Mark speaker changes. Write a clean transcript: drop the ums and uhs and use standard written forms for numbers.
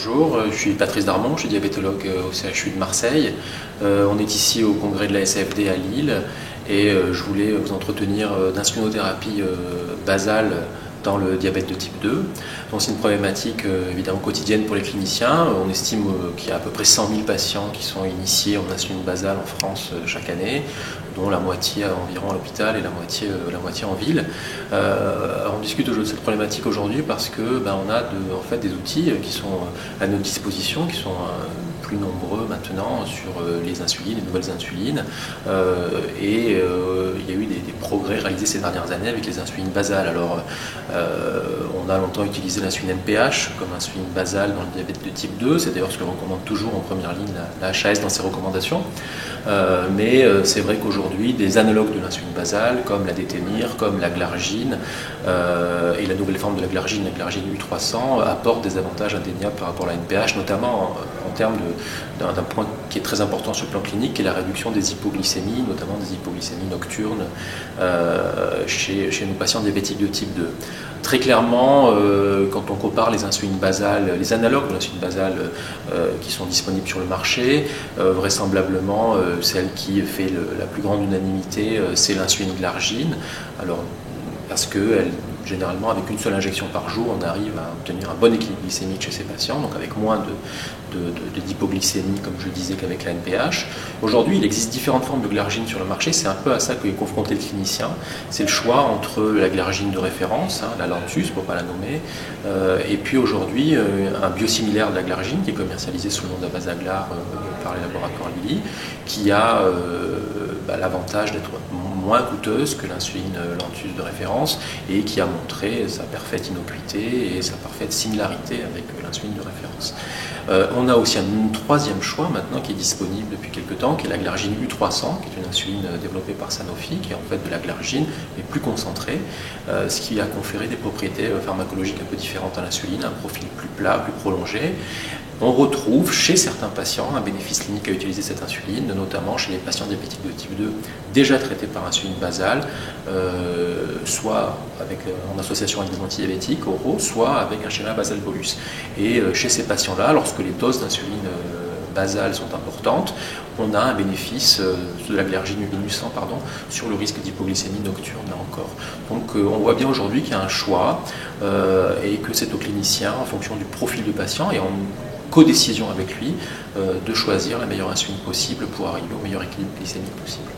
Speaker 1: Bonjour, je suis Patrice Darmon, je suis diabétologue au CHU de Marseille. On est ici au congrès de la SAFD à Lille et je voulais vous entretenir d'insulinothérapie basale dans le diabète de type 2. Donc c'est une problématique évidemment quotidienne pour les cliniciens. On estime qu'il y a à peu près 100 000 patients qui sont initiés en insuline basale en France chaque année, dont la moitié environ à l'hôpital et la moitié en ville. On discute de cette problématique aujourd'hui parce que on a en fait des outils qui sont à notre disposition, qui sont plus nombreux maintenant sur les insulines, les nouvelles insulines. Il y a eu des progrès réalisés ces dernières années avec les insulines basales. Alors, on a longtemps utilisé l'insuline NPH comme insuline basale dans le diabète de type 2. C'est d'ailleurs ce que recommande toujours en première ligne la HAS dans ses recommandations. Mais c'est vrai qu'aujourd'hui, des analogues de l'insuline basale, comme la détémir, comme la glargine, et la nouvelle forme de la glargine U300, apportent des avantages indéniables par rapport à la NPH, notamment en termes d'un point qui est très important sur le plan clinique, qui est la réduction des hypoglycémies, notamment des hypoglycémies nocturnes chez nos patients diabétiques de type 2. Très clairement, quand on compare les insulines basales, les analogues de l'insuline basale qui sont disponibles sur le marché, vraisemblablement celle qui fait la plus grande unanimité, c'est l'insuline glargine. Alors, parce que généralement, avec une seule injection par jour, on arrive à obtenir un bon équilibre glycémique chez ces patients, donc avec moins d'hypoglycémie, comme je disais, qu'avec la NPH. Aujourd'hui, il existe différentes formes de glargine sur le marché, c'est un peu à ça qu'est confronté le clinicien. C'est le choix entre la glargine de référence, la Lantus, pour ne pas la nommer, et puis aujourd'hui, un biosimilaire de la glargine, qui est commercialisé sous le nom d'Abazaglar par les laboratoires Lilly, qui a l'avantage d'être moins coûteuse que l'insuline Lantus de référence et qui a montré sa parfaite innocuité et sa parfaite similarité avec l'insuline de référence. On a aussi un troisième choix maintenant qui est disponible depuis quelques temps, qui est la glargine U300, qui est une insuline développée par Sanofi, qui est en fait de la glargine mais plus concentrée, ce qui a conféré des propriétés pharmacologiques un peu différentes à l'insuline, un profil plus plat, plus prolongé. On retrouve chez certains patients un bénéfice clinique à utiliser cette insuline, notamment chez les patients diabétiques de type 2 déjà traités par insuline basale, soit en association avec des antidiabétiques oraux, soit avec un schéma basal-bolus. Et chez ces patients-là, lorsque les doses d'insuline basale sont importantes, on a un bénéfice de la glargine U100 sur le risque d'hypoglycémie nocturne là encore. Donc on voit bien aujourd'hui qu'il y a un choix et que c'est au clinicien, en fonction du profil du patient et en codécision avec lui, de choisir la meilleure insuline possible pour arriver au meilleur équilibre glycémique possible.